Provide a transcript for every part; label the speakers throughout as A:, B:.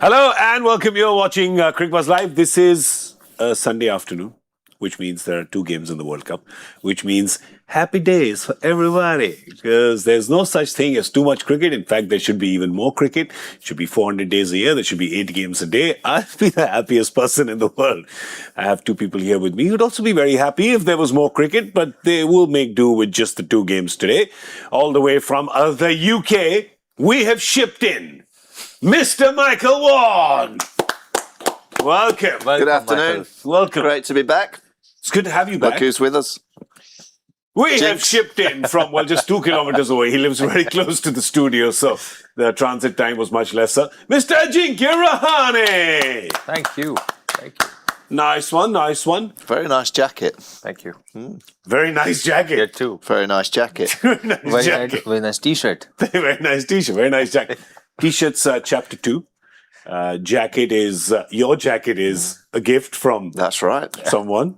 A: Hello and welcome. You're watching Cricbuzz Live. This is a Sunday afternoon, which means there are 2 games in the World Cup, which means happy days for everybody because there's no such thing as too much cricket. In fact, there should be even more cricket. It should be 400 days a year. There should be 8 games a day. I'd be the happiest person in the world. I have 2 people here with me who'd also be very happy if there was more cricket, but they will make do with just the 2 games today. All the way from the UK, we have shipped in Mr. Michael Vaughan. Welcome.
B: Good afternoon.
A: Michael. Welcome.
B: Great to be back.
A: It's good to have you back.
B: Look who's with us.
A: We have shipped in from, just 2 kilometers away. He lives very close to the studio, so the transit time was much lesser. Mr. Ajinkya Rahane.
C: Thank you. Thank you.
A: Nice one, nice one.
B: Very nice jacket.
C: Thank you.
A: Very nice jacket.
C: Yeah, too.
B: Very nice jacket.
A: Very nice jacket.
C: Very nice t-shirt.
A: Very nice t-shirt. Very nice jacket. T-shirt's chapter 2. Jacket is, your jacket is a gift from
B: That's right.
A: someone.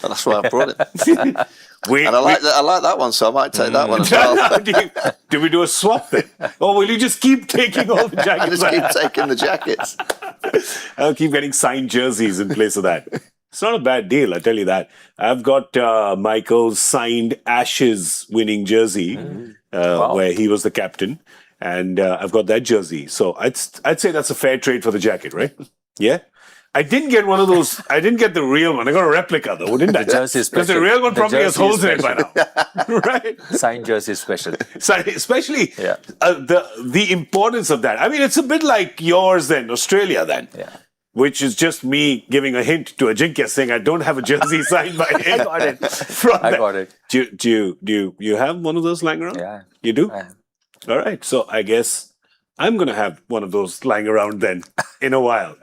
B: That's why I brought it. And I like that one, so I might take that one as well.
A: Do we do a swap then? Or will you just keep taking all the
B: I
A: jackets?
B: just keep taking the jackets.
A: I'll keep getting signed jerseys in place of that. It's not a bad deal, I tell you that. I've got Michael's signed Ashes winning jersey, where he was the captain. And I've got that jersey. So I'd say that's a fair trade for the jacket, right? Yeah? I didn't get one of those. I didn't get the real one. I got a replica though, didn't I?
C: The jersey is special.
A: Because the real one probably has holes in it by now. Right?
C: Signed jersey is special.
A: So especially the importance of that. I mean, it's a bit like yours then, Australia then.
C: Yeah.
A: Which is just me giving a hint to Ajinkya saying I don't have a jersey signed by him.
C: I got it.
A: I
C: got it.
A: Do you have one of those lying around?
C: Yeah.
A: You do?
C: I have.
A: All right. So I guess I'm going to have one of those lying around then in a while.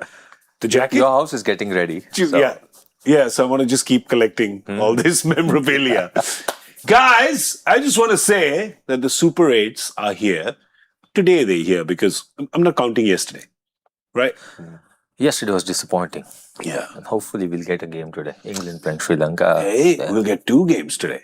A: The jacket?
C: Your house is getting ready. So.
A: Yeah. So I want to just keep collecting all this memorabilia. Guys, I just want to say that the Super 8s are here. Today they're here because I'm not counting yesterday. Right?
C: Yesterday was disappointing.
A: Yeah.
C: And hopefully we'll get a game today. England playing Sri Lanka.
A: Hey, we'll get 2 games today.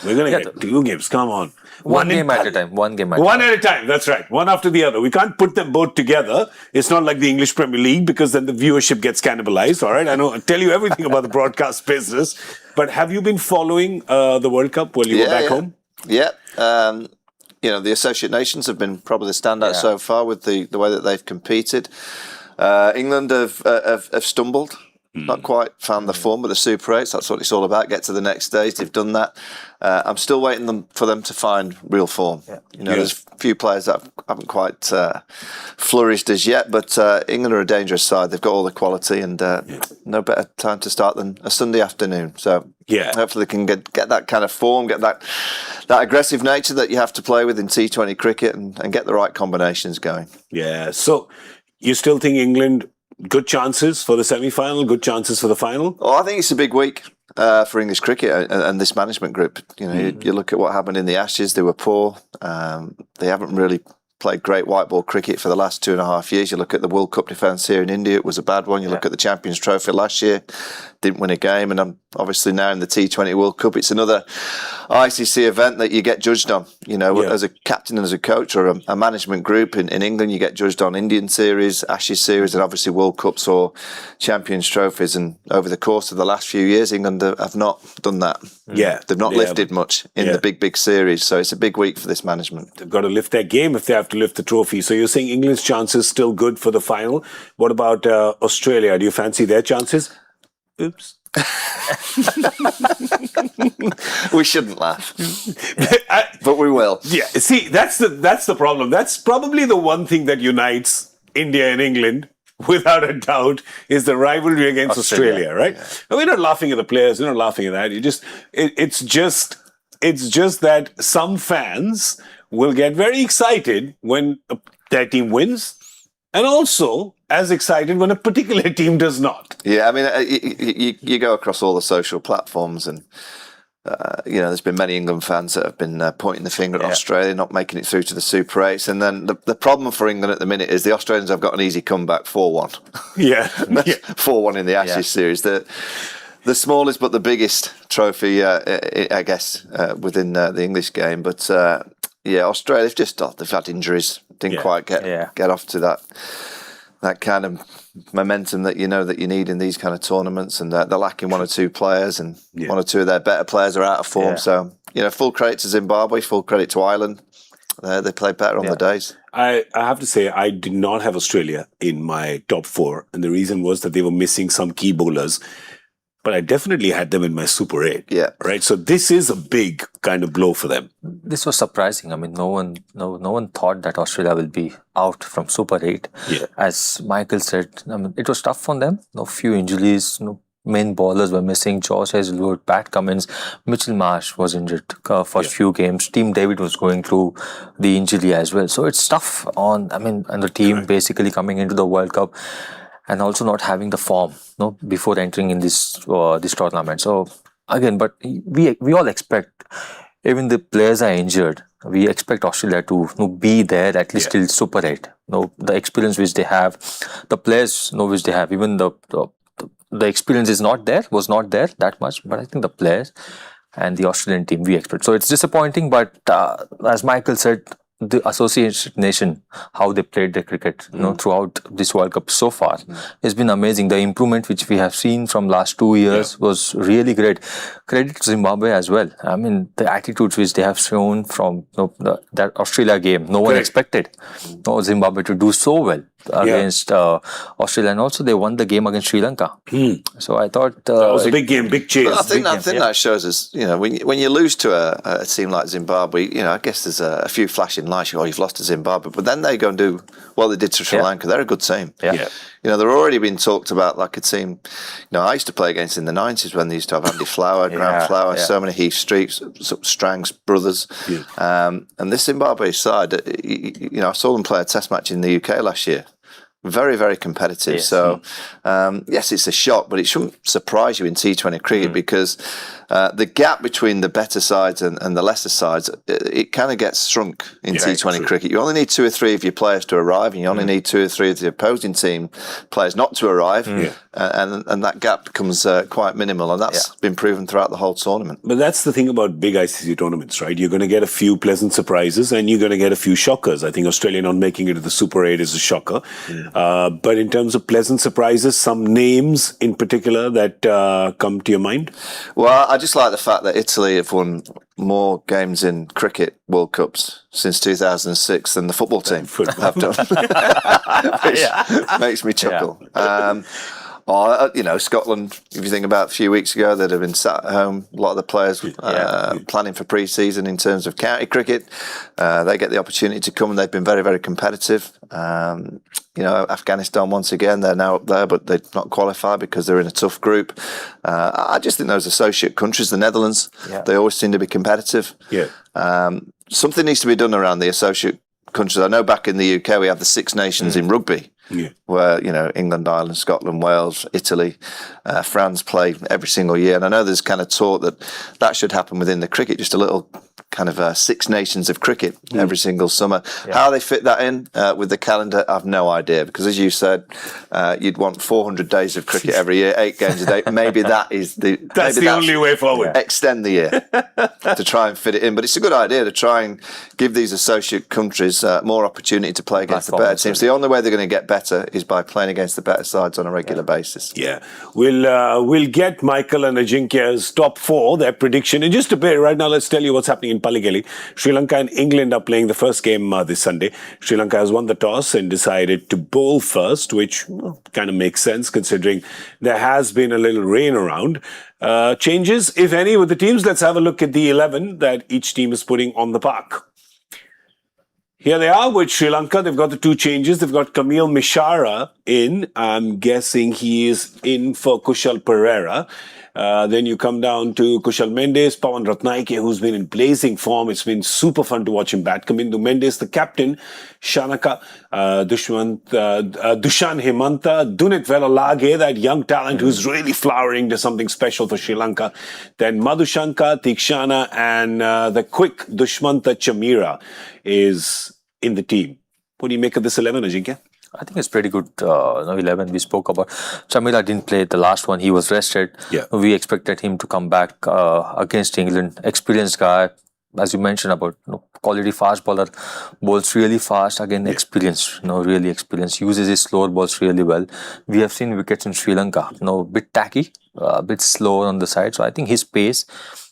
A: We're going to get 2 games. Come on.
C: One game at a time. One game at a time.
A: One at a time. That's right. One after the other. We can't put them both together. It's not like the English Premier League because then the viewership gets cannibalized. All right. I know. I tell you everything about the broadcast business. But have you been following the World Cup while you were back home?
B: Yeah. The Associate Nations have been probably the standout so far with the way that they've competed. England have stumbled. Not quite found the form with the Super 8s. That's what it's all about. Get to the next stage. They've done that. I'm still waiting for them to find real form. Yeah. There's a few players that haven't quite flourished as yet, but England are a dangerous side. They've got all the quality and no better time to start than a Sunday afternoon. So hopefully they can get that kind of form, get that aggressive nature that you have to play with in T20 cricket and get the right combinations going.
A: Yeah. So you still think England... good chances for the semi-final, good chances for the final?
B: Oh, I think it's a big week for English cricket and this management group. You look at what happened in the Ashes, they were poor. They haven't really played great white ball cricket for the last 2.5 years. You look at the World Cup defence here in India, it was a bad one. You look at the Champions Trophy last year, didn't win a game. And obviously now in the T20 World Cup, it's another ICC event that you get judged on. As a captain and as a coach or a management group in England, you get judged on Indian series, Ashes series, and obviously World Cups or Champions Trophies. And over the course of the last few years, England have not done that.
A: Yeah.
B: They've not lifted much in the big series. So it's a big week for this management.
A: They've got to lift their game if they have to lift the trophy. So you're saying England's chances still good for the final. What about Australia? Do you fancy their chances? Oops.
B: We shouldn't laugh, but we will.
A: Yeah, see, that's the problem. That's probably the one thing that unites India and England, without a doubt, is the rivalry against Australia, right? Yeah. And we're not laughing at the players. We're not laughing at that. It's just that some fans will get very excited when their team wins, and also as excited when a particular team does not.
B: Yeah, I mean, you go across all the social platforms and, there's been many England fans that have been pointing the finger at Australia, not making it through to the Super 8s. And then the problem for England at the minute is the Australians have got an easy comeback, 4-1.
A: Yeah.
B: 4-1 in the Ashes series. The smallest but the biggest trophy, I guess, within the English game. But, Australia, they've had injuries. Didn't quite get off to that kind of momentum that you know that you need in these kind of tournaments, and they're lacking one or two players, and one or two of their better players are out of form. So, full credit to Zimbabwe, full credit to Ireland. They played better on the days.
A: I have to say, I did not have Australia in my top 4, and the reason was that they were missing some key bowlers. But I definitely had them in my Super 8.
B: Yeah.
A: Right. So this is a big kind of blow for them.
C: This was surprising. I mean, no one thought that Australia will be out from Super 8.
A: Yeah.
C: As Michael said, I mean, it was tough on them. No few injuries. No main bowlers were missing. Josh Hazlewood, Pat Cummins, Mitchell Marsh was injured for a few games. Team David was going through the injury as well. So it's tough on the team basically coming into the World Cup. And also not having the form, before entering in this tournament. So again, but we all expect, even the players are injured, we expect Australia to be there at least till Super 8. The experience which they have, the players which they have, even the experience was not there that much. But I think the players and the Australian team we expect. So it's disappointing, but as Michael said, the association nation, how they played their cricket, throughout this World Cup so far, has been amazing. The improvement which we have seen from last 2 years was really great. Credit to Zimbabwe as well. I mean, the attitudes which they have shown from that Australia game, no one expected Zimbabwe to do so well against Australia, and also they won the game against Sri Lanka. So I thought
A: that was a big game, big chase.
B: I think that shows us, when you lose to a team like Zimbabwe, I guess there's a few flashing lights. You've lost to Zimbabwe, but then they go and do what they did to Sri Lanka. They're a good team. They're already being talked about like a team. I used to play against in the 90s when they used to have Andy Flower, Grant Flower, so many Heath Streets, Strangs brothers. And this Zimbabwe side, I saw them play a test match in the UK last year. Very, very competitive. Yes. So, yes, it's a shock, but it shouldn't surprise you in T20 cricket because the gap between the better sides and the lesser sides, it kind of gets shrunk in T20 cricket. You only need 2 or 3 of your players to arrive, and you only need 2 or 3 of the opposing team players not to arrive, and that gap becomes quite minimal, and that's been proven throughout the whole tournament.
A: But that's the thing about big ICC tournaments, right? You're going to get a few pleasant surprises, and you're going to get a few shockers. I think Australia not making it to the Super 8 is a shocker. But in terms of pleasant surprises, some names in particular that come to your mind?
B: Well, I just like the fact that Italy have won more games in cricket World Cups since 2006 than the football team have done, which makes me chuckle. Scotland, if you think about a few weeks ago, they'd have been sat at home. A lot of the players planning for pre-season in terms of county cricket. They get the opportunity to come, and they've been very, very competitive. Afghanistan, once again, they're now up there, but they've not qualified because they're in a tough group. I just think those associate countries, the Netherlands, they always seem to be competitive. Something needs to be done around the associate countries. I know back in the UK, we have the Six Nations in rugby. Where, England, Ireland, Scotland, Wales, Italy, France play every single year. And I know there's kind of talk that should happen within the cricket, just a little kind of Six Nations of cricket every single summer. How they fit that in with the calendar, I've no idea. Because as you said, you'd want 400 days of cricket every year, 8 games a day. Maybe that's the
A: only way forward.
B: Extend the year to try and fit it in. But it's a good idea to try and give these associate countries more opportunity to play against the better teams. The only way they're going to get better is by playing against the better sides on a regular basis.
A: We'll get Michael and Ajinkya's top 4, their prediction in just a bit. Right now, let's tell you what's happening in Pallekele. Sri Lanka and England are playing the first game this Sunday. Sri Lanka has won the toss and decided to bowl first, which kind of makes sense considering there has been a little rain around. Changes, if any, with the teams. Let's have a look at the 11 that each team is putting on the park. Here they are with Sri Lanka. They've got the 2 changes. They've got Kamil Mishara in. I'm guessing he is in for Kushal Perera. Then you come down to Kushal Mendes, Pawan Rathnayake, who's been in blazing form. It's been super fun to watch him bat. Kamindu Mendes, the captain, Shanaka, Dushan Hemanta, Dunit Velalage, that young talent who's really flowering to something special for Sri Lanka. Then Madhushanka, Tikshana, and the quick Dushmanta Chameera is in the team. What do you make of this 11, Ajinkya?
C: I think it's pretty good. 11 we spoke about. Chameera didn't play the last one. He was rested. We expected him to come back against England. Experienced guy. as you mentioned about quality fast bowler, bowls really fast, again experienced, really experienced, uses his slower balls really well. We have seen wickets in Sri Lanka, bit tacky, a bit slow on the side. So I think his pace,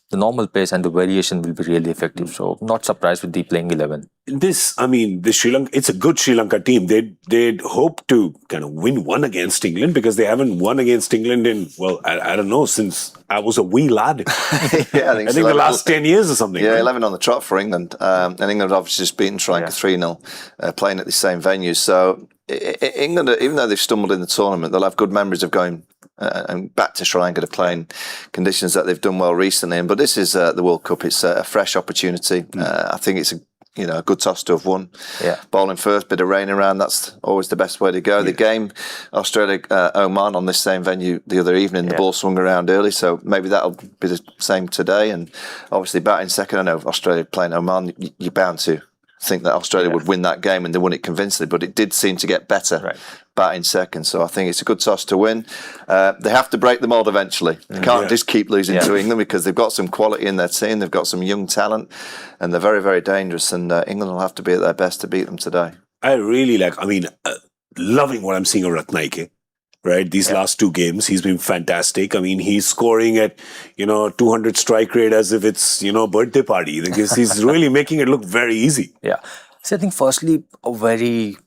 C: the normal pace and the variation will be really effective. So not surprised with the playing 11.
A: This Sri Lanka, it's a good Sri Lanka team. They'd hope to kind of win one against England because they haven't won against England in, well, I don't know, since I was a wee lad.
B: Yeah,
A: I think the last 10 years or something.
B: Yeah,
A: right?
B: 11 on the trot for England. And England obviously just beaten Sri Lanka 3-0, playing at the same venue. So England, even though they've stumbled in the tournament, they'll have good memories of going and back to Sri Lanka to play in conditions that they've done well recently. But this is the World Cup. It's a fresh opportunity. I think it's a good toss to have won.
C: Yeah.
B: Bowling first, bit of rain around, that's always the best way to go. The game, Australia-Oman on this same venue the other evening, the ball swung around early, so maybe that'll be the same today. And obviously batting second, I know Australia playing Oman, you're bound to think that Australia would win that game, and they won it convincingly, but it did seem to get better batting second. So I think it's a good toss to win. They have to break the mould eventually. They can't just keep losing to England because they've got some quality in their team. They've got some young talent, and they're very, very dangerous. And England will have to be at their best to beat them today.
A: I really loving what I'm seeing of Rathnayake. Right, these last two games, he's been fantastic. I mean, he's scoring at 200 strike rate as if it's birthday party. Because he's really making it look very easy.
C: Yeah, so I think firstly a very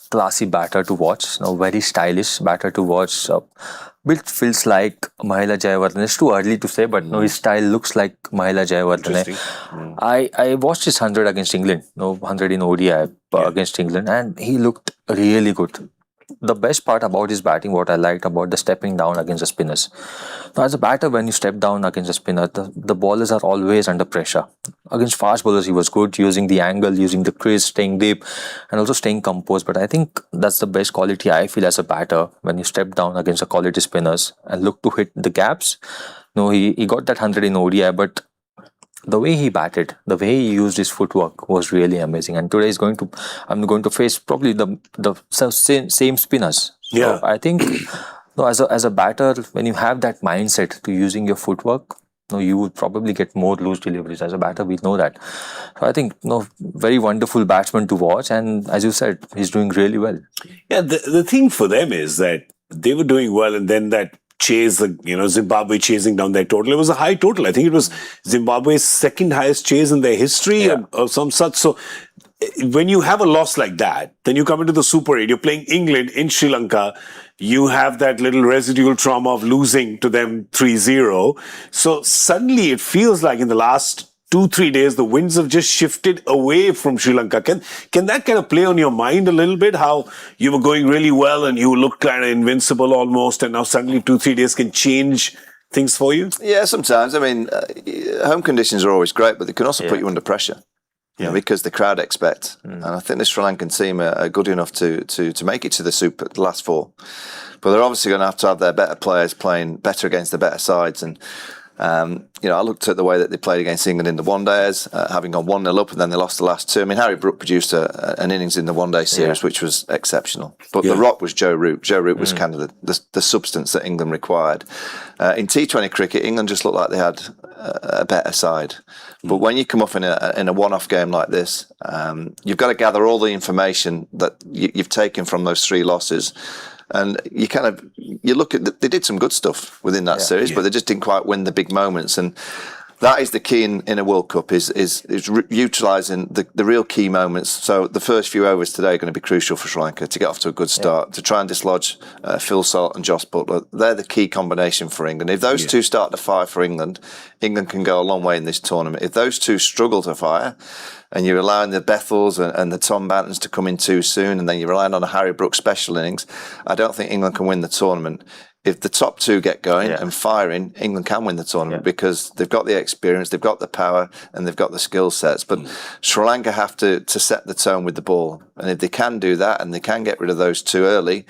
C: classy batter to watch. Very stylish batter to watch. Bit feels like Mahela Jayawardene. It's too early to say, but his style looks like Mahela Jayawardene. I watched his 100 against England. 100 in ODI against England, and he looked really good. The best part about his batting, what I liked about the stepping down against the spinners. Now, as a batter, when you step down against a spinner, the bowlers are always under pressure. Against fast bowlers, he was good, using the angle, using the crease, staying deep, and also staying composed. But I think that's the best quality I feel as a batter when you step down against the quality spinners and look to hit the gaps. He got that 100 in ODI, but the way he batted, the way he used his footwork was really amazing. And today I'm going to face probably the same spinners.
A: Yeah.
C: So I think as a batter, when you have that mindset to using your footwork, you would probably get more loose deliveries. As a batter, we know that. So I think very wonderful batsman to watch. And as you said, he's doing really well.
A: Yeah, the thing for them is that they were doing well, and then that chase, Zimbabwe chasing down their total. It was a high total. I think it was Zimbabwe's second highest chase in their history or some such. So when you have a loss like that, then you come into the Super 8, you're playing England in Sri Lanka, you have that little residual trauma of losing to them 3-0. So suddenly it feels like in the last 2-3 days, the winds have just shifted away from Sri Lanka. Can that kind of play on your mind a little bit? How you were going really well and you looked kind of invincible almost, and now suddenly 2-3 days can change things for you?
B: Yeah, sometimes. I mean, home conditions are always great, but they can also put you under pressure. Because the crowd expect. And I think the Sri Lankan team are good enough to make it to the last four. But they're obviously going to have their better players playing better against the better sides. And I looked at the way that they played against England in the one-days, having gone 1-0 up and then they lost the last two. I mean, Harry Brook produced an innings in the one-day series, which was exceptional. But the rock was Joe Root. Joe Root was kind of the substance that England required. In T20 cricket, England just looked like they had a better side. But when you come off in a one-off game like this, you've got to gather all the information that you've taken from those three losses. And you look at, they did some good stuff within that series, but they just didn't quite win the big moments. And that is the key in a World Cup, is utilising the real key moments. So the first few overs today are going to be crucial for Sri Lanka to get off to a good start, to try and dislodge Phil Salt and Josh Buttler. They're the key combination for England. If those two start to fire for England, England can go a long way in this tournament. If those two struggle to fire, and you're allowing the Bethels and the Tom Bantons to come in too soon, and then you're relying on a Harry Brook special innings, I don't think England can win the tournament. If the top two get going and firing, England can win the tournament because they've got the experience, they've got the power, and they've got the skill sets. But Sri Lanka have to set the tone with the ball. And if they can do that and they can get rid of those two early,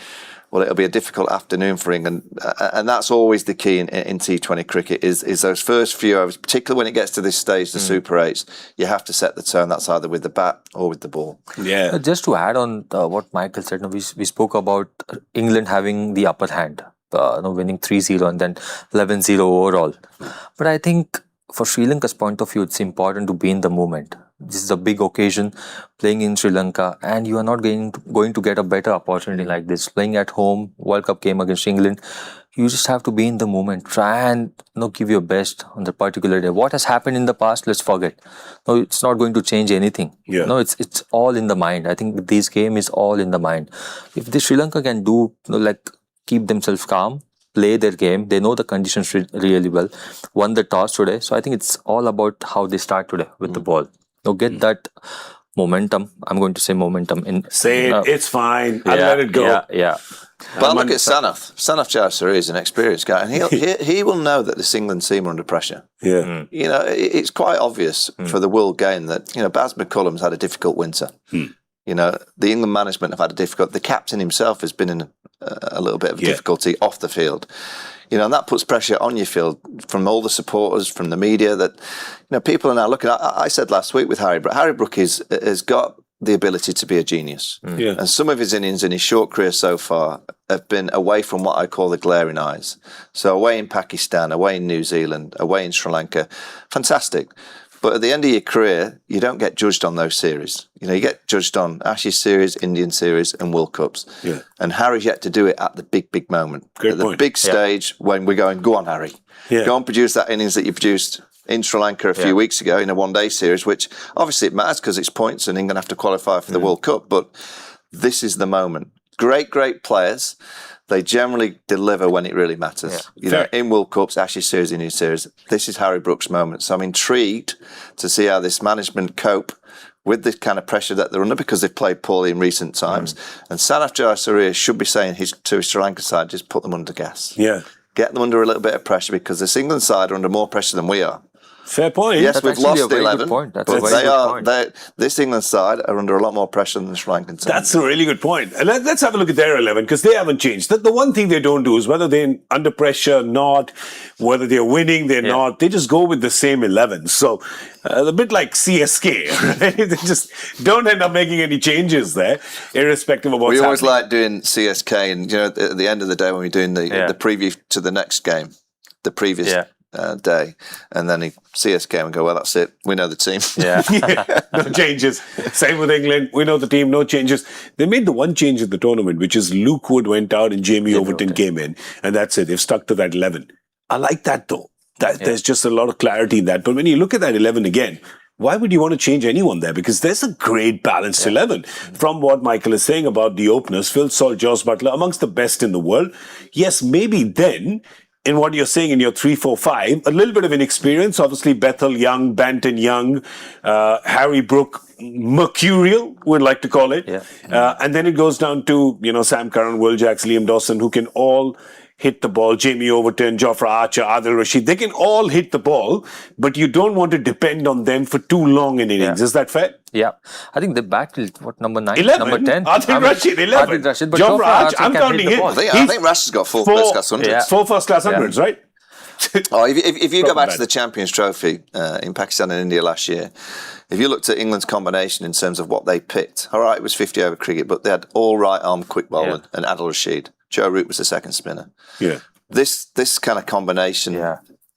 B: well, it'll be a difficult afternoon for England. And that's always the key in T20 cricket is those first few overs, particularly when it gets to this stage, the Super 8s, you have to set the tone. That's either with the bat or with the ball.
A: Yeah.
C: Just to add on what Michael said, we spoke about England having the upper hand, winning 3-0 and then 11-0 overall. But I think for Sri Lanka's point of view, it's important to be in the moment. This is a big occasion, playing in Sri Lanka, and you are not going to get a better opportunity like this. Playing at home, World Cup game against England, you just have to be in the moment. Try and give your best on the particular day. What has happened in the past, let's forget. No, it's not going to change anything.
A: Yeah.
C: No, it's all in the mind. I think this game is all in the mind. If the Sri Lanka can do keep themselves calm, play their game. They know the conditions really well. Won the toss today. So I think it's all about how they start today with the ball. Now get that momentum. I'm going to say momentum.
A: Say it. It's fine. I'll let it go.
C: Yeah.
B: But look at Sanath. Sanath Jayasuriya is an experienced guy, and he will know that this England team are under pressure.
A: Yeah.
B: You know, it's quite obvious for the world game that, Baz McCullum's had a difficult winter. You know, the England management have had a difficult. The captain himself has been in a little bit of difficulty off the field. You know, and that puts pressure on your field from all the supporters, from the media. That people are now looking. I said last week with Harry Brook. Harry Brook has got the ability to be a genius, and some of his innings in his short career so far have been away from what I call the glaring eyes. So away in Pakistan, away in New Zealand, away in Sri Lanka, fantastic. But at the end of your career, you don't get judged on those series. You get judged on Ashes series, Indian series, and World Cups. Yeah. And Harry's yet to do it at the big moment.
A: Great
B: at the
A: point.
B: big stage when we're going, go on, Harry. Yeah. Go and produce that innings that you produced in Sri Lanka a few weeks ago in a one-day series, which obviously it matters because it's points and England have to qualify for the World Cup. But this is the moment. Great players. They generally deliver when it really matters. In World Cups, Ashes series, Indian series. This is Harry Brook's moment. So I'm intrigued to see how this management cope with this kind of pressure that they're under because they've played poorly in recent times. And Sanath Jayasuriya should be saying to his Sri Lanka side, just put them under gas.
A: Yeah.
B: Get them under a little bit of pressure because this England side are under more pressure than we are.
A: Fair point.
B: Yes, we've lost 11,
C: but
B: this England side are under a lot more pressure than the Sri Lankan team.
A: That's a really good point. And let's have a look at their 11 because they haven't changed. The one thing they don't do is whether they're under pressure, not, whether they're winning, they're not. They just go with the same 11. So a bit like CSK, right? They just don't end up making any changes there, irrespective of what's happening.
B: We always like doing CSK, and at the end of the day when we're doing the preview to the next game, the previous day, and then CSK and go, well, that's it. We know the team.
A: No changes. Same with England. We know the team. No changes. They made the one change in the tournament, which is Luke Wood went out and Jamie Overton came in, and that's it. They've stuck to that 11. I like that though. There's just a lot of clarity in that. But when you look at that 11 again, why would you want to change anyone there? Because there's a great balanced 11. From what Michael is saying about the openers, Phil Salt, Jos Buttler, amongst the best in the world. Yes, maybe then, in what you're saying in your 3-4-5, a little bit of inexperience. Obviously, Bethel young, Banton young, Harry Brook mercurial, we'd like to call it. And then it goes down to, Sam Curran, Will Jacks, Liam Dawson, who can all hit the ball. Jamie Overton, Jofra Archer, Adil Rashid, they can all hit the ball, but you don't want to depend on them for too long in innings. Is that fair?
C: Yeah. I think they battled, number 9?
A: 11?
C: Number 10?
A: Adil Rashid, 11.
C: Adil Rashid, but
A: Jofra Archer, I'm counting him.
B: I think Rashid's got 4 first-class hundreds.
A: 4 first-class hundreds, right?
B: If you go back to the Champions Trophy in Pakistan and India last year, if you looked at England's combination in terms of what they picked, all right, it was 50 over cricket, but they had all right-arm quick bowler and Adil Rashid. Joe Root was the second spinner.
A: Yeah.
B: This kind of combination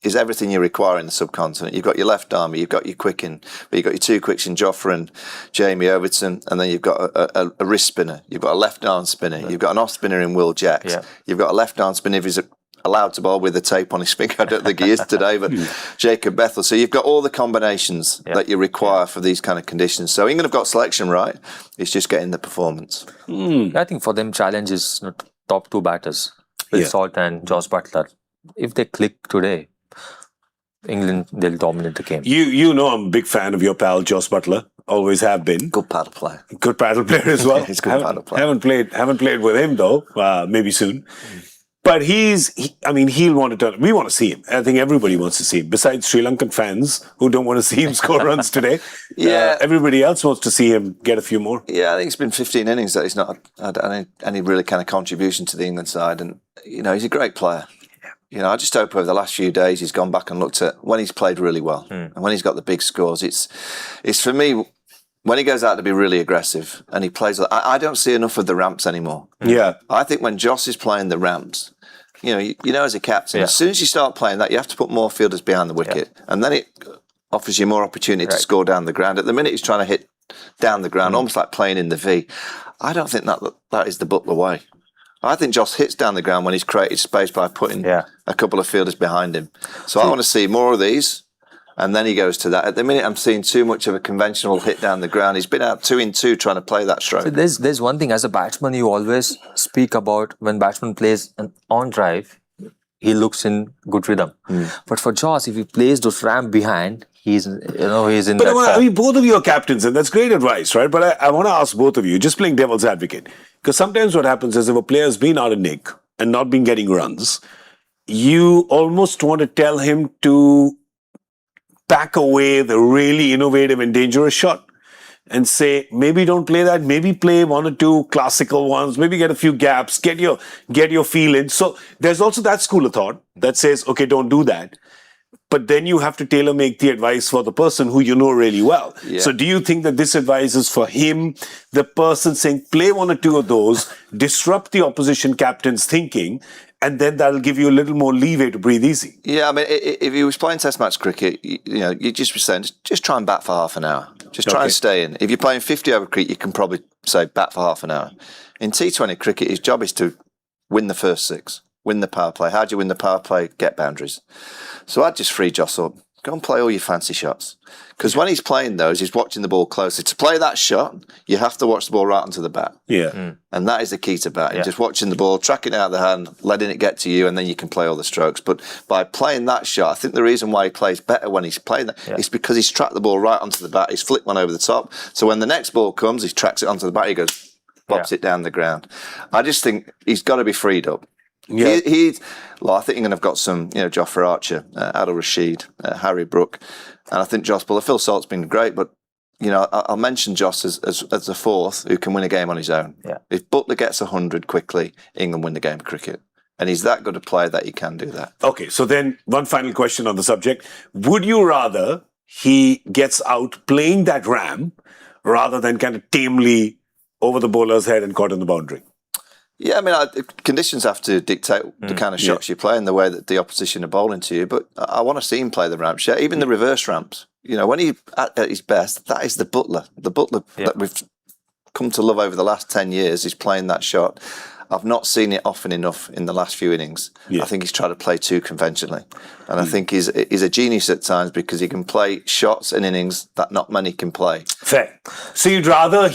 B: is everything you require in the subcontinent. You've got your left armer, you've got your quick in, but you've got your 2 quicks in Jofra and Jamie Overton, and then you've got a wrist spinner. You've got a left arm spinner. You've got an off spinner in Will Jacks. You've got a left arm spinner if he's allowed to bowl with the tape on his finger. I don't think he is today, but Jacob Bethel. So you've got all the combinations that you require for these kind of conditions. So England have got selection right. It's just getting the performance.
C: I think for them, challenge is top 2 batters, Phil Salt and Jos Buttler. If they click today, England, they'll dominate the game.
A: I'm a big fan of your pal, Jos Buttler. Always have been.
B: Good paddle player.
A: Good paddle player as well.
B: He's a good paddle player.
A: Haven't played with him though. Maybe soon. But he'll want to turn. We want to see him. I think everybody wants to see him. Besides Sri Lankan fans who don't want to see him score runs today. Everybody else wants to see him get a few more.
B: Yeah, I think it's been 15 innings that he's not had any really kind of contribution to the England side. And, he's a great player. I just hope over the last few days he's gone back and looked at when he's played really well and when he's got the big scores. It's for me, when he goes out to be really aggressive and he plays, I don't see enough of the ramps anymore.
A: Yeah.
B: I think when Joss is playing the ramps, you know as a captain, as soon as you start playing that, you have to put more fielders behind the wicket, and then it offers you more opportunity to score down the ground. At the minute, he's trying to hit down the ground, almost like playing in the V. I don't think that is the Buttler way. I think Joss hits down the ground when he's created space by putting a couple of fielders behind him. So I want to see more of these, and then he goes to that. At the minute, I'm seeing too much of a conventional hit down the ground. He's been out 2 in 2 trying to play that stroke.
C: So there's one thing, as a batsman, you always speak about when batsman plays an on drive, he looks in good rhythm. But for Joss, if he plays those ramp behind, he's in
A: But
C: that
A: I mean, both of you are captains, and that's great advice, right? But I want to ask both of you, just playing devil's advocate, because sometimes what happens is if a player's been out of nick and not been getting runs, you almost want to tell him to pack away the really innovative and dangerous shot and say, maybe don't play that, maybe play 1 or 2 classical ones, maybe get a few gaps, get your feel in. So there's also that school of thought that says, okay, don't do that. But then you have to tailor-make the advice for the person who you know really well.
B: Yeah.
A: So do you think that this advice is for him, the person saying, play 1 or 2 of those, disrupt the opposition captain's thinking, and then that'll give you a little more leeway to breathe easy?
B: Yeah, I mean, if he was playing Test match cricket, you just be saying, just try and bat for half an hour. Just try and stay in. If you're playing 50 over cricket, you can probably say bat for half an hour. In T20 cricket, his job is to win the first 6. Win the power play. How do you win the power play? Get boundaries. So I'd just free Joss up. Go and play all your fancy shots. Because when he's playing those, he's watching the ball closely. To play that shot, you have to watch the ball right onto the bat.
A: Yeah.
B: And that is the key to batting. Just watching the ball, tracking it out of the hand, letting it get to you, and then you can play all the strokes. But by playing that shot, I think the reason why he plays better when he's playing that is because he's tracked the ball right onto the bat. He's flicked one over the top. So when the next ball comes, he tracks it onto the bat. He goes, bops it down the ground. I just think he's got to be freed up. Yeah. I think England have got some, Jofra Archer, Adil Rashid, Harry Brook, and I think Joss Buttler. Phil Salt's been great, but I'll mention Joss as the 4th who can win a game on his own. Yeah. If Buttler gets 100 quickly, England win the game of cricket. And he's that good a player that he can do that.
A: Okay, so then one final question on the subject. Would you rather he gets out playing that ram rather than kind of tamely over the bowler's head and caught in the boundary?
B: Yeah, I mean, conditions have to dictate the kind of shots you play and the way that the opposition are bowling to you. But I want to see him play the ramp shot, even the reverse ramps. When he's at his best, that is the Buttler. The Buttler that we've come to love over the last 10 years is playing that shot. I've not seen it often enough in the last few innings. I think he's tried to play too conventionally. And I think he's a genius at times because he can play shots and innings that not many can play.
A: Fair. So you'd rather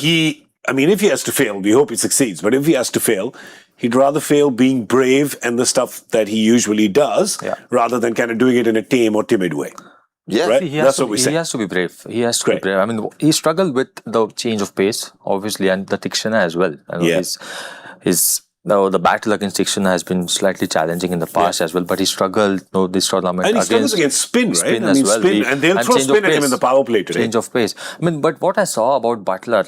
A: if he has to fail, we hope he succeeds, but if he has to fail, he'd rather fail being brave and the stuff that he usually does rather than kind of doing it in a tame or timid way. Yeah, right? That's what we say.
C: He has to be brave. He has to be brave. I mean, he struggled with the change of pace, obviously, and the Tikshana as well. The battle against Tikshana has been slightly challenging in the past as well, but he struggled this tournament.
A: And he struggles against spin, right?
C: Spin as well.
A: Spin, and they'll throw spin at him in the power play today.
C: Change of pace. I mean, but what I saw about Buttler,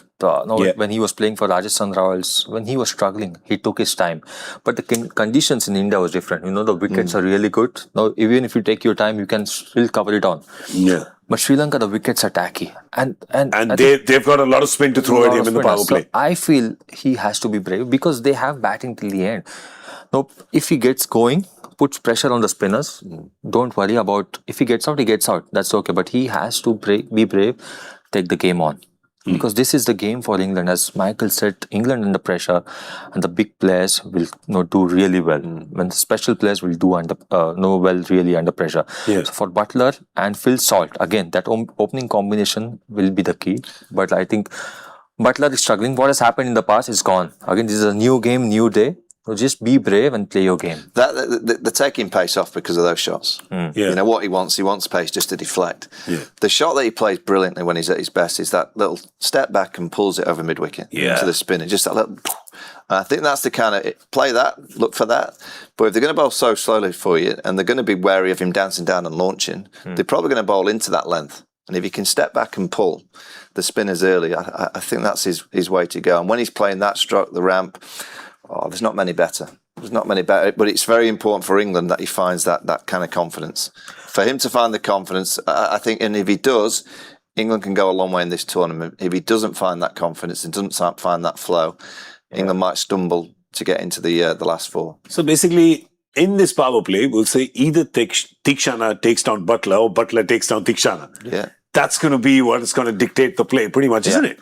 C: when he was playing for Rajasthan Royals, when he was struggling, he took his time. But the conditions in India was different. The wickets are really good. Now, even if you take your time, you can still cover it on.
A: Yeah.
C: But Sri Lanka, the wickets are tacky. And
A: they've got a lot of spin to throw at him in the power play.
C: So I feel he has to be brave because they have batting till the end. Now, if he gets going, puts pressure on the spinners, don't worry about if he gets out, he gets out. That's okay. But he has to be brave, take the game on. Because this is the game for England. As Michael said, England under pressure and the big players will do really well. When the special players will do really under pressure. Yeah. So for Buttler and Phil Salt, again, that opening combination will be the key. But I think Buttler is struggling. What has happened in the past is gone. Again, this is a new game, new day. So just be brave and play your game.
B: They're taking pace off because of those shots. What he wants pace just to deflect. Yeah. The shot that he plays brilliantly when he's at his best is that little step back and pulls it over mid-wicket into the spinner. Just that little... And I think that's the kind of... Play that, look for that. But if they're going to bowl so slowly for you and they're going to be wary of him dancing down and launching, they're probably going to bowl into that length. And if he can step back and pull the spinners early, I think that's his way to go. And when he's playing that stroke, the ramp... there's not many better. But it's very important for England that he finds that kind of confidence. For him to find the confidence, I think, and if he does, England can go a long way in this tournament. If he doesn't find that confidence and doesn't find that flow, England might stumble to get into the last 4.
A: So basically, in this power play, we'll say either Tikshana takes down Buttler or Buttler takes down Tikshana.
B: Yeah.
A: That's going to be what is going to dictate the play, pretty much, isn't it?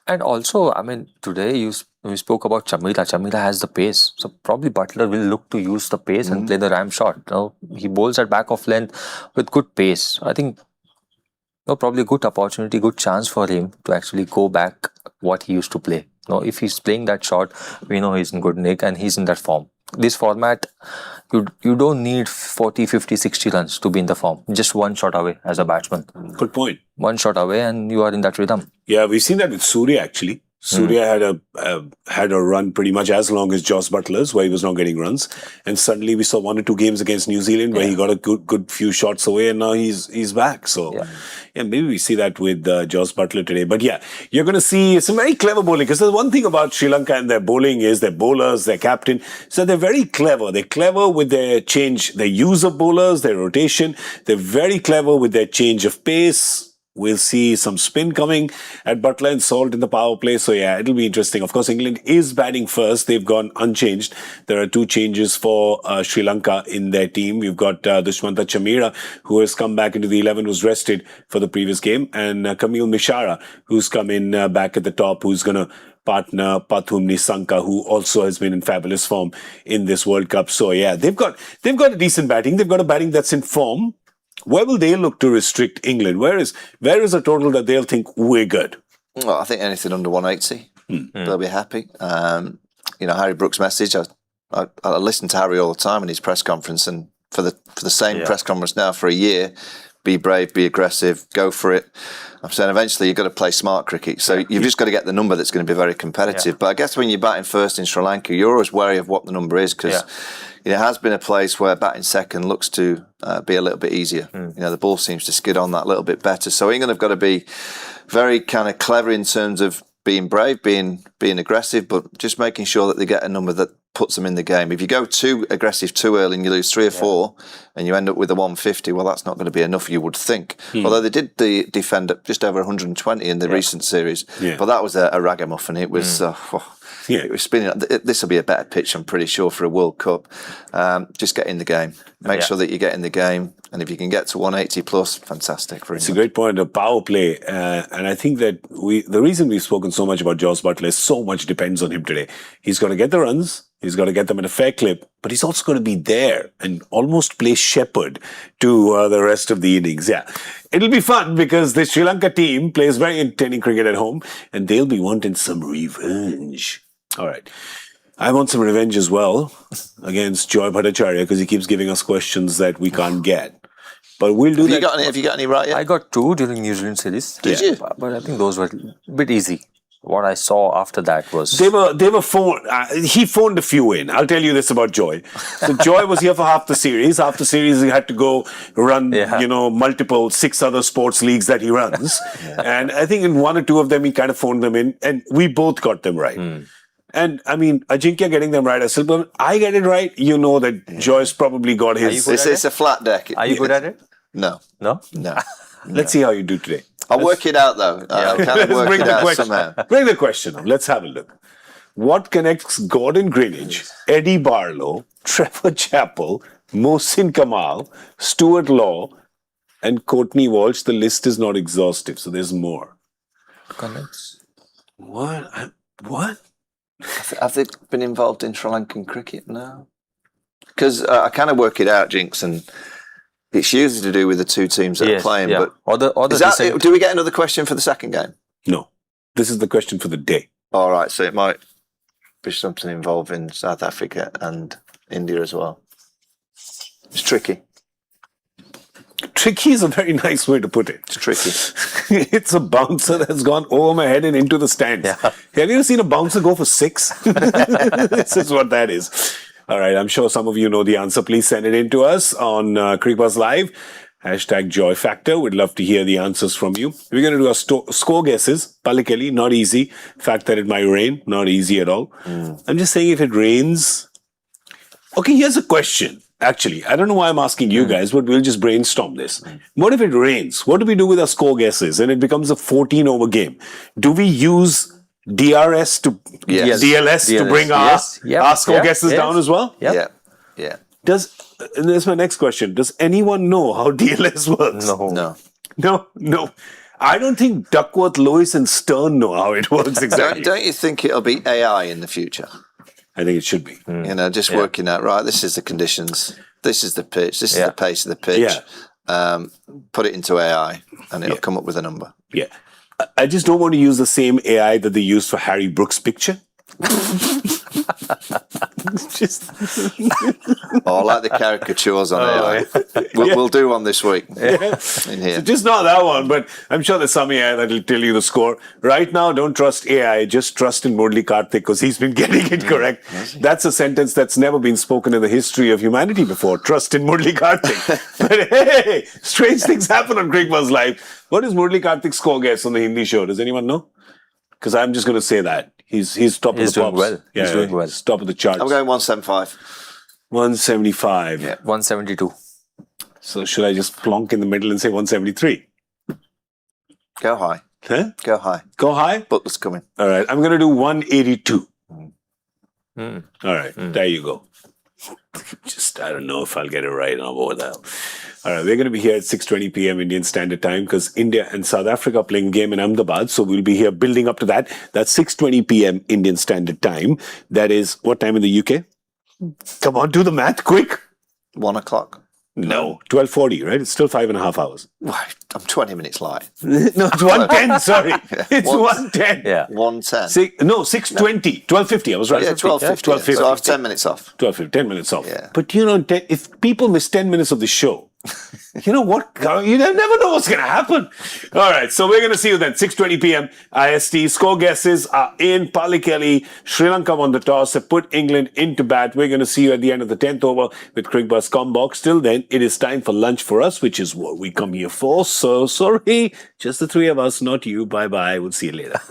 C: And also, today we spoke about Chameera. Chameera has the pace. So probably Buttler will look to use the pace and play the ram shot. He bowls at back of length with good pace. I think probably a good opportunity, good chance for him to actually go back what he used to play. If he's playing that shot, we know he's in good nick and he's in that form. This format, you don't need 40, 50, 60 runs to be in the form. Just one shot away as a batsman.
A: Good point.
C: One shot away and you are in that rhythm.
A: Yeah, we've seen that with Surya actually. Surya had a run pretty much as long as Jos Buttler's, where he was not getting runs, and suddenly we saw 1 or 2 games against New Zealand where he got a good few shots away, and now he's back. So maybe we see that with Jos Buttler today. But yeah, you're going to see some very clever bowling, because there's one thing about Sri Lanka and their bowling is their bowlers, their captain. So they're very clever. They're clever with their use of bowlers, their rotation. They're very clever with their change of pace. We'll see some spin coming at Buttler and Salt in the power play. So yeah, it'll be interesting. Of course, England is batting first. They've gone unchanged. There are 2 changes for Sri Lanka in their team. We've got Dushmantha Chameera, who has come back into the 11, was rested for the previous game, and Kamil Mishara, who's come in back at the top, who's going to partner Pathum Nissanka, who also has been in fabulous form in this World Cup. So yeah, they've got a decent batting. They've got a batting that's in form. Where will they look to restrict England? Where is a total that they'll think we're good?
B: Well, I think anything under 180, they'll be happy. Harry Brook's message. I listen to Harry all the time in his press conference, and for the same press conference now for a year, be brave, be aggressive, go for it. I'm saying eventually you've got to play smart cricket. So you've just got to get the number that's going to be very competitive. But I guess when you're batting first in Sri Lanka, you're always wary of what the number is, because it has been a place where batting second looks to be a little bit easier. The ball seems to skid on that a little bit better. So England have got to be very kind of clever in terms of being brave, being aggressive, but just making sure that they get a number that puts them in the game. If you go too aggressive too early and you lose 3 or 4 and you end up with a 150, well, that's not going to be enough, you would think. Although they did defend at just over 120 in the recent series, but that was a ragamuffin. It was... it was spinning. This will be a better pitch, I'm pretty sure, for a World Cup. Just get in the game. Make sure that you get in the game. And if you can get to 180 plus, fantastic for England.
A: It's a great point. A power play. And I think that the reason we've spoken so much about Jos Buttler is so much depends on him today. He's got to get the runs. He's got to get them at a fair clip. But he's also going to be there and almost play shepherd to the rest of the innings. Yeah. It'll be fun because the Sri Lanka team plays very entertaining cricket at home. And they'll be wanting some revenge. All right. I want some revenge as well against Joy Bhattacharya, because he keeps giving us questions that we can't get. But we'll do that.
B: Have you got any right yet?
C: I got 2 during New Zealand series.
B: Did you?
C: But I think those were a bit easy. What I saw after that was...
A: They were phoned... he phoned a few in. I'll tell you this about Joy. So Joy was here for half the series. Half the series he had to go run, multiple 6 other sports leagues that he runs. And I think in 1 or 2 of them, he kind of phoned them in. And we both got them right. And I mean, Ajinkya getting them right. I get it right. You know that Joyce probably got his...
B: It's a flat deck.
C: Are you good at it?
B: No.
C: No?
B: No.
A: Let's see how you do today.
B: I'll work it out, though. I'll kind of work it out somehow.
A: Bring the question up. Let's have a look. What connects Gordon Greenidge, Eddie Barlow, Trevor Chappell, Mohsin Kamal, Stuart Law, and Courtney Walsh? The list is not exhaustive, so there's more.
C: Connects?
A: What?
B: Have they been involved in Sri Lankan cricket now? Because I kind of work it out, Jinx, and it's usually to do with the 2 teams that are playing. But do we get another question for the second game?
A: No. This is the question for the day.
B: All right, so it might be something involving South Africa and India as well. It's tricky.
A: Tricky is a very nice way to put it.
B: It's tricky.
A: It's a bouncer that's gone over my head and into the stands.
C: Yeah.
A: Have you ever seen a bouncer go for 6? This is what that is. All right, I'm sure some of you know the answer. Please send it in to us on Cricbuzz Live. #Joy Factor. We'd love to hear the answers from you. We're going to do our score guesses. Pallekele, not easy. Fact that it might rain, not easy at all. I'm just saying if it rains... Okay, here's a question. Actually, I don't know why I'm asking you guys, but we'll just brainstorm this. What if it rains? What do we do with our score guesses and it becomes a 14-over game? Do we use DLS to bring our score guesses down as well?
B: Yeah. Yeah.
A: And that's my next question. Does anyone know how DLS works?
B: No.
A: I don't think Duckworth, Lewis, and Stern know how it works exactly.
B: Don't you think it'll be AI in the future?
A: I think it should be.
B: You know, just working out, right, this is the conditions, this is the pitch, this is the pace of the pitch. Put it into AI and it'll come up with a number.
A: Yeah. I just don't want to use the same AI that they used for Harry Brooks' picture.
B: I like the caricatures on AI. We'll do one this week in here.
A: So just not that one, but I'm sure there's some AI that will tell you the score. Right now, don't trust AI, just trust in Murali Karthik because he's been getting it correct. That's a sentence that's never been spoken in the history of humanity before. Trust in Murali Karthik. But hey, strange things happen on Cricbuzz Live. What is Murali Karthik's score guess on the Hindi show? Does anyone know? Because I'm just going to say that. He's top of the pops.
C: Doing well.
A: Yeah,
C: he's doing well.
A: He's top of the charts.
B: I'm going 175.
A: 175.
B: Yeah.
C: 172.
A: So should I just plonk in the middle and say 173?
B: Go high.
A: Huh?
B: Go high.
A: Go high?
B: Butler's coming.
A: All right. I'm going to do 182. All right. There you go. I don't know if I'll get it right or what the hell. All right, we're going to be here at 6:20 p.m. Indian Standard Time because India and South Africa are playing a game in Ahmedabad. So we'll be here building up to that. That's 6:20 p.m. Indian Standard Time. That is what time in the UK? Come on, do the math quick.
B: 1 o'clock.
A: No, 12:40, right? It's still 5.5 hours.
B: I'm 20 minutes late.
A: No, it's 1:10, sorry. It's 1:10.
C: Yeah.
B: 1:10.
A: 6:20. 12:50, I was right.
B: Yeah, 12:50.
A: 12:50.
B: So I have 10 minutes off.
A: 12:50, 10 minutes off.
B: Yeah.
A: But you know, if people miss 10 minutes of the show, you know what? You never know what's going to happen. All right, so we're going to see you then. 6:20 p.m. IST. Score guesses are in. Pallekele, Sri Lanka won the toss. Have put England into bat. We're going to see you at the end of the 10th over with Cricbuzz Combox. Till then, it is time for lunch for us, which is what we come here for. So sorry, just the three of us, not you. Bye-bye. We'll see you later.